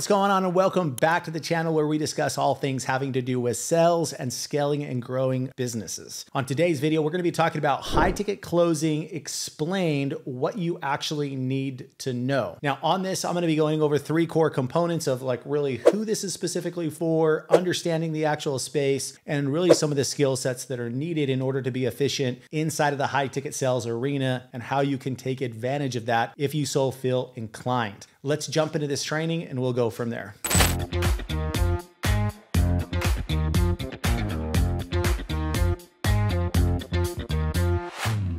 what's going on? And welcome back to the channel where we discuss all things having to do with sales and scaling and growing businesses. On today's video, we're going to be talking about high ticket closing explained, what you actually need to know. Now on this, I'm going to be going over 3 core components of like really who this is specifically for, understanding the actual space, and really some of the skill sets that are needed in order to be efficient inside of the high ticket sales arena and how you can take advantage of that if you so feel inclined. Let's jump into this training and we'll go from there.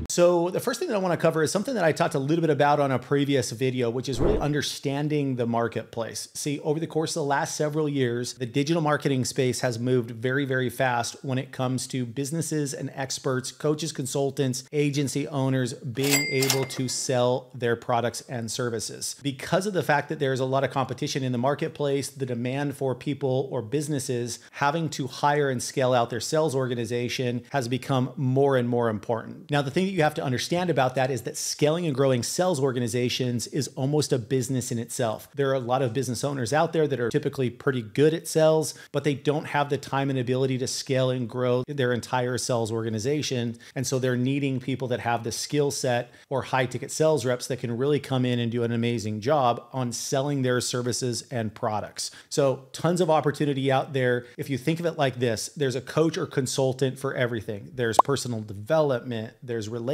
So the first thing that I want to cover is something that I talked a little bit about on a previous video, which is really understanding the marketplace. See, over the course of the last several years, the digital marketing space has moved very, very fast when it comes to businesses and experts, coaches, consultants, agency owners being able to sell their products and services. Because of the fact that there's a lot of competition in the marketplace, the demand for people or businesses having to hire and scale out their sales organization has become more and more important. Now, the thing that you have to understand about that is that scaling and growing sales organizations is almost a business in itself. There are a lot of business owners out there that are typically pretty good at sales, but they don't have the time and ability to scale and grow their entire sales organization. And so they're needing people that have the skill set or high ticket sales reps that can really come in and do an amazing job on selling their services and products. So tons of opportunity out there. If you think of it like this, there's a coach or consultant for everything. There's personal development, there's relationship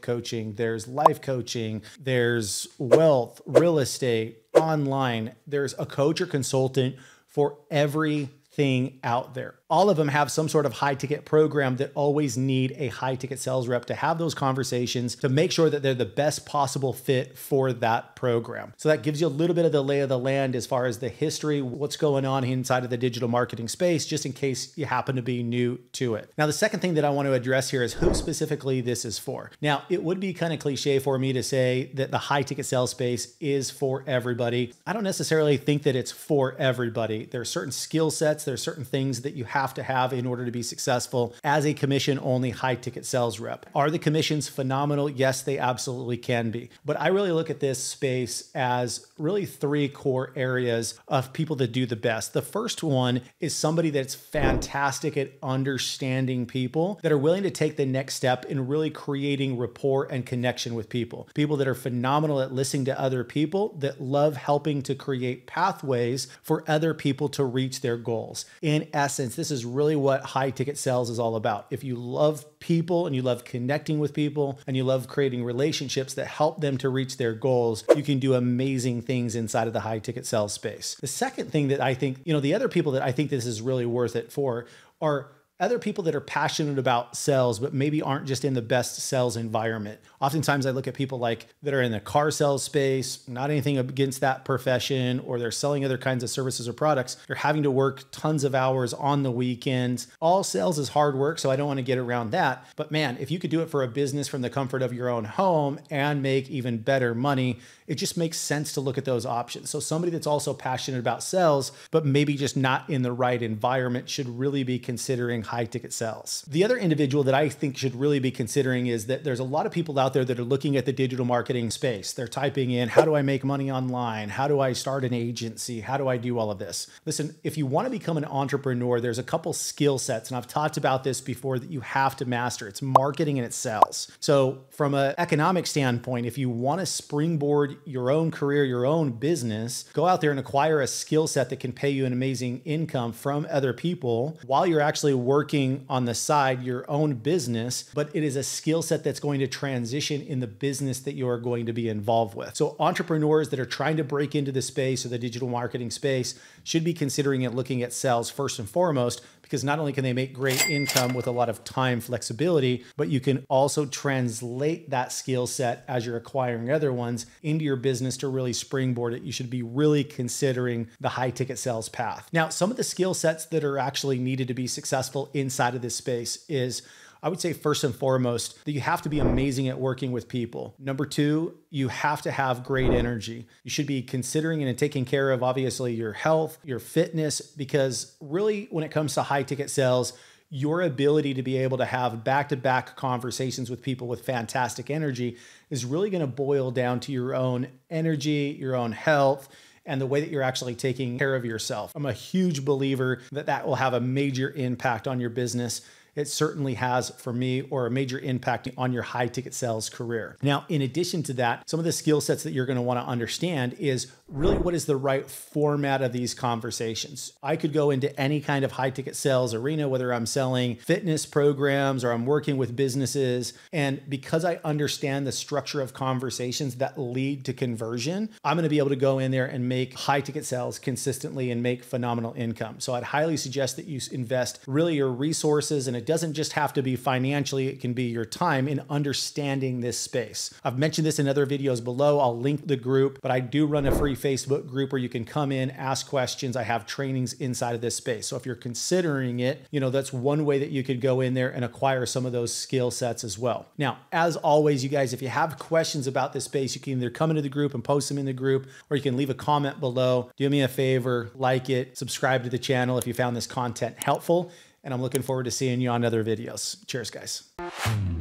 coaching, there's life coaching, there's wealth, real estate, online. There's a coach or consultant for everything out there. All of them have some sort of high ticket program that always need a high ticket sales rep to have those conversations to make sure that they're the best possible fit for that program. So that gives you a little bit of the lay of the land as far as the history, what's going on inside of the digital marketing space, just in case you happen to be new to it. Now, the second thing that I want to address here is who specifically this is for. Now, it would be kind of cliche for me to say that the high ticket sales space is for everybody. I don't necessarily think that it's for everybody. There are certain skill sets, there are certain things that you have to have in order to be successful as a commission-only high-ticket sales rep. Are the commissions phenomenal? Yes, they absolutely can be. But I really look at this space as really 3 core areas of people that do the best. The first one is somebody that's fantastic at understanding people, that are willing to take the next step in really creating rapport and connection with people. People that are phenomenal at listening to other people, that love helping to create pathways for other people to reach their goals. In essence, this is really what high ticket sales is all about. If you love people and you love connecting with people and you love creating relationships that help them to reach their goals, you can do amazing things inside of the high ticket sales space. The second thing that I think, the other people that I think this is really worth it for are other people that are passionate about sales, but maybe aren't just in the best sales environment. Oftentimes I look at people like that are in the car sales space, not anything against that profession, or they're selling other kinds of services or products. They're having to work tons of hours on the weekends. All sales is hard work, so I don't want to get around that. But man, if you could do it for a business from the comfort of your own home and make even better money, it just makes sense to look at those options. So somebody that's also passionate about sales, but maybe just not in the right environment, should really be considering high ticket sales. The other individual that I think should really be considering is that there's a lot of people out there that are looking at the digital marketing space. They're typing in, how do I make money online? How do I start an agency? How do I do all of this? Listen, if you want to become an entrepreneur, there's a couple skill sets, and I've talked about this before, that you have to master. It's marketing and it's sales. So from an economic standpoint, if you want to springboard your own career, your own business, go out there and acquire a skill set that can pay you an amazing income from other people while you're actually working on the side, your own business, but it is a skill set that's going to transition in the business that you are going to be involved with. So entrepreneurs that are trying to break into the space or the digital marketing space should be considering and looking at sales first and foremost, because not only can they make great income with a lot of time flexibility, but you can also translate that skill set as you're acquiring other ones into your business to really springboard it. You should be really considering the high ticket sales path. Now, some of the skill sets that are actually needed to be successful inside of this space is, I would say first and foremost, that you have to be amazing at working with people. Number 2, you have to have great energy. You should be considering and taking care of, obviously, your health, your fitness, because really when it comes to high ticket sales, your ability to be able to have back-to-back conversations with people with fantastic energy is really going to boil down to your own energy, your own health, and the way that you're actually taking care of yourself. I'm a huge believer that that will have a major impact on your business. It certainly has for me, or a major impact on your high ticket sales career. Now, in addition to that, some of the skill sets that you're going to want to understand is really what is the right format of these conversations. I could go into any kind of high ticket sales arena, whether I'm selling fitness programs or I'm working with businesses. And because I understand the structure of conversations that lead to conversion, I'm going to be able to go in there and make high ticket sales consistently and make phenomenal income. So I'd highly suggest that you invest really your resources, and it doesn't just have to be financially, it can be your time in understanding this space. I've mentioned this in other videos below. I'll link the group, but I do run a free Facebook group where you can come in, ask questions. I have trainings inside of this space. So if you're considering it, that's one way that you could go in there and acquire some of those skill sets as well. Now, as always, you guys, if you have questions about this space, you can either come into the group and post them in the group, or you can leave a comment below. Do me a favor, like it, subscribe to the channel if you found this content helpful. And I'm looking forward to seeing you on other videos. Cheers, guys.